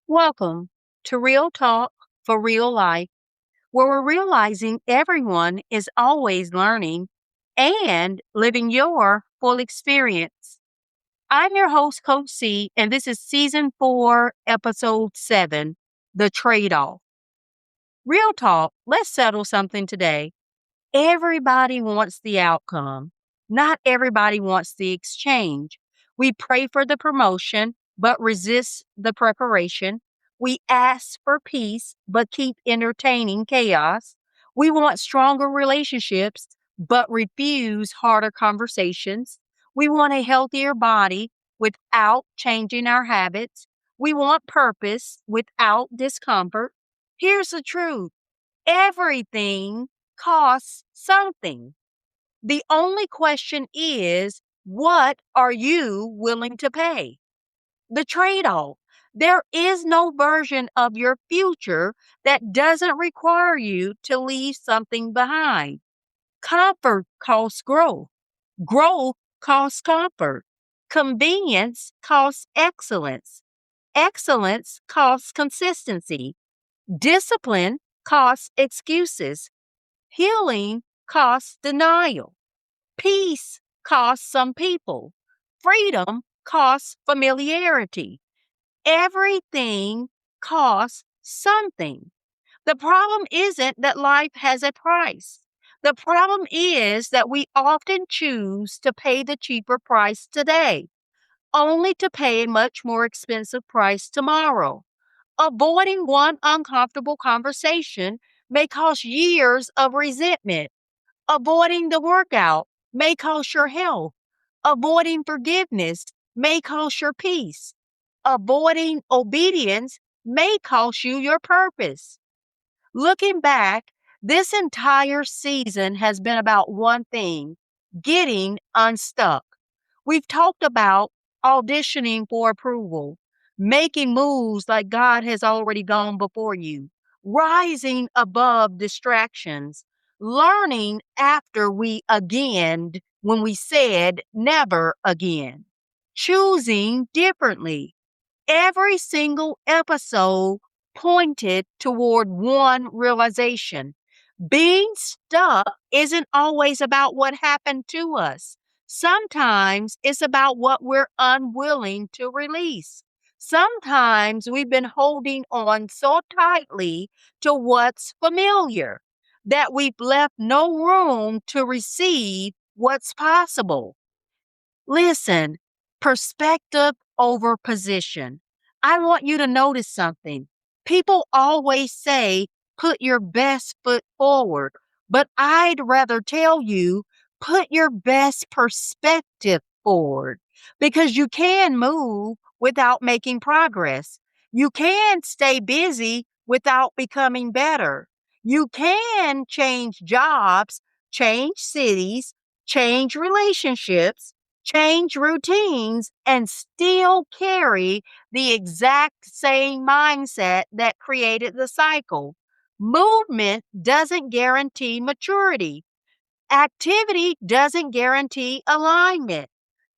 Welcome to Real Talk for Real Life, where we're realizing everyone is always learning and living your full experience. I'm your host, Coach C, and this is season 4, episode 7, The Trade Off. Real talk, let's settle something today. Everybody wants the outcome. Not everybody wants the exchange. We pray for the promotion, but resist the preparation. We ask for peace, but keep entertaining chaos. We want stronger relationships, but refuse harder conversations. We want a healthier body without changing our habits. We want purpose without discomfort. Here's the truth. Everything costs something. The only question is, what are you willing to pay? The trade off. There is no version of your future that doesn't require you to leave something behind. Comfort costs growth. Growth costs comfort. Convenience costs excellence. Excellence costs consistency. Discipline costs excuses. Healing costs denial. Peace costs some people. Freedom costs familiarity. Everything costs something. The problem isn't that life has a price. The problem is that we often choose to pay the cheaper price today, only to pay a much more expensive price tomorrow. Avoiding one uncomfortable conversation may cost years of resentment. Avoiding the workout may cost your health. Avoiding forgiveness may cost your peace. Avoiding obedience may cost you your purpose. Looking back, this entire season has been about one thing: getting unstuck. We've talked about auditioning for approval, making moves like God has already gone before you, rising above distractions, learning after we again when we said never again, choosing differently. Every single episode pointed toward one realization. Being stuck isn't always about what happened to us. Sometimes it's about what we're unwilling to release. Sometimes we've been holding on so tightly to what's familiar that we've left no room to receive what's possible. Listen, perspective over position. I want you to notice something. People always say, put your best foot forward, but I'd rather tell you, put your best perspective forward because you can move without making progress. You can stay busy without becoming better. You can change jobs, change cities, change relationships, change routines, and still carry the exact same mindset that created the cycle. Movement doesn't guarantee maturity. Activity doesn't guarantee alignment.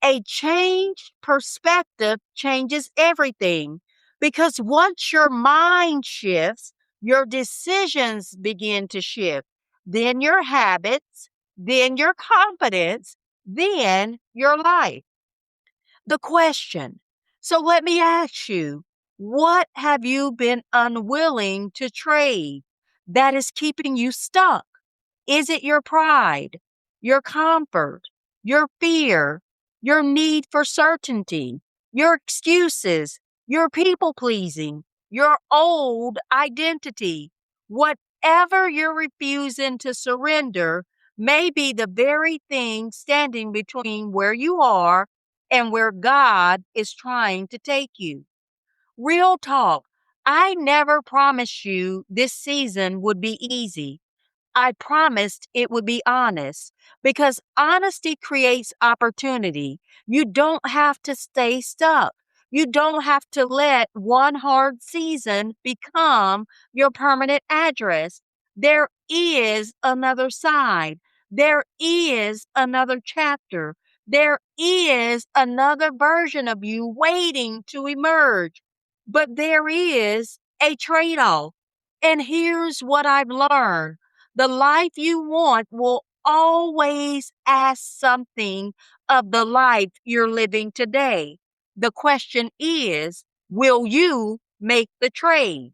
A changed perspective changes everything because once your mind shifts, your decisions begin to shift. Then your habits, then your confidence, then your life. The question. So let me ask you, what have you been unwilling to trade that is keeping you stuck? Is it your pride, your comfort, your fear, your need for certainty, your excuses, your people pleasing, your old identity? Whatever you're refusing to surrender may be the very thing standing between where you are and where God is trying to take you. Real talk. I never promised you this season would be easy. I promised it would be honest because honesty creates opportunity. You don't have to stay stuck. You don't have to let one hard season become your permanent address. There is another side. There is another chapter. There is another version of you waiting to emerge. But there is a trade off. And here's what I've learned: the life you want will always ask something of the life you're living today. The question is, will you make the trade?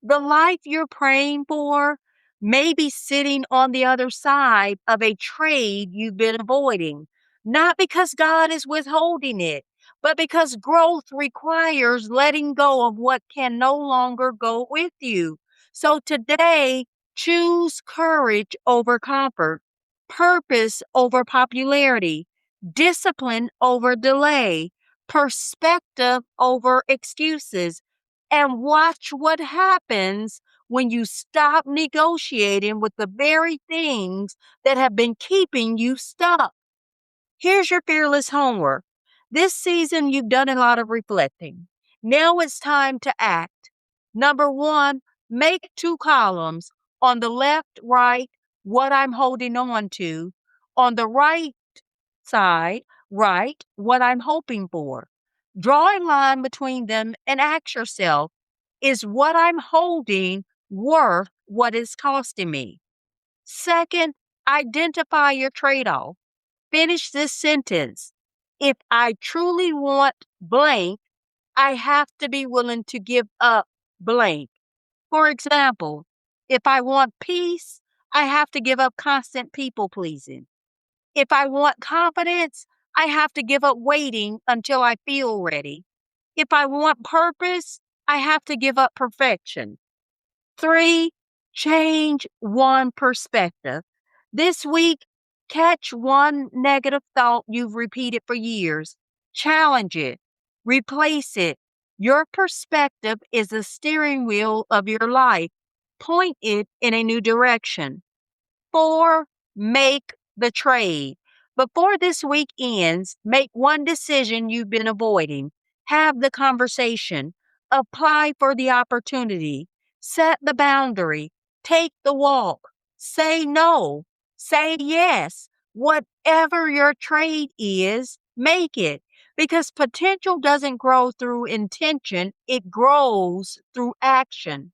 The life you're praying for may be sitting on the other side of a trade you've been avoiding, not because God is withholding it, but because growth requires letting go of what can no longer go with you. So today, choose courage over comfort, purpose over popularity, discipline over delay, perspective over excuses, and watch what happens when you stop negotiating with the very things that have been keeping you stuck. Here's your fearless homework. This season, you've done a lot of reflecting. Now it's time to act. Number one, make two columns. On the left, write what I'm holding on to. On the right side, write what I'm hoping for. Draw a line between them and ask yourself, is what I'm holding worth what it's costing me? Second, identify your trade off. Finish this sentence. If I truly want blank, I have to be willing to give up blank. For example, if I want peace, I have to give up constant people pleasing. If I want confidence, I have to give up waiting until I feel ready. If I want purpose, I have to give up perfection. Three, change one perspective. This week, catch one negative thought you've repeated for years. Challenge it, replace it. Your perspective is the steering wheel of your life. Point it in a new direction. Four, make the trade. Before this week ends, make one decision you've been avoiding. Have the conversation. Apply for the opportunity. Set the boundary. Take the walk. Say no. Say yes. Whatever your trade is, make it. Because potential doesn't grow through intention, it grows through action.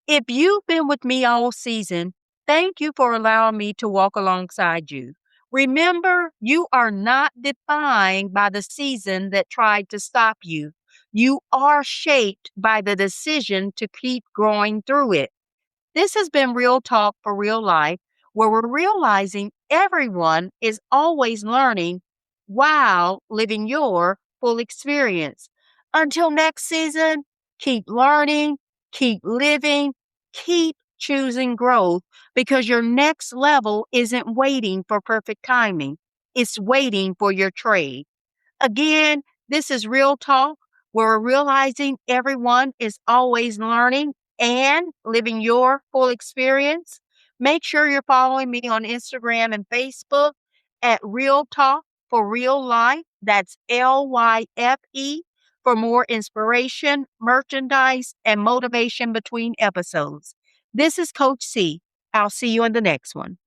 If you've been with me all season, thank you for allowing me to walk alongside you. Remember, you are not defined by the season that tried to stop you. You are shaped by the decision to keep growing through it. This has been Real Talk for Real Life, where we're realizing everyone is always learning while living your full experience. Until next season, keep learning, keep living, keep choosing growth, because your next level isn't waiting for perfect timing. It's waiting for your trade. Again, this is Real Talk, where we're realizing everyone is always learning and living your full experience. Make sure you're following me on Instagram and Facebook at Real Talk for Real Life. That's L.Y.F.E for more inspiration, merchandise, and motivation between episodes. This is Coach C. I'll see you in the next one.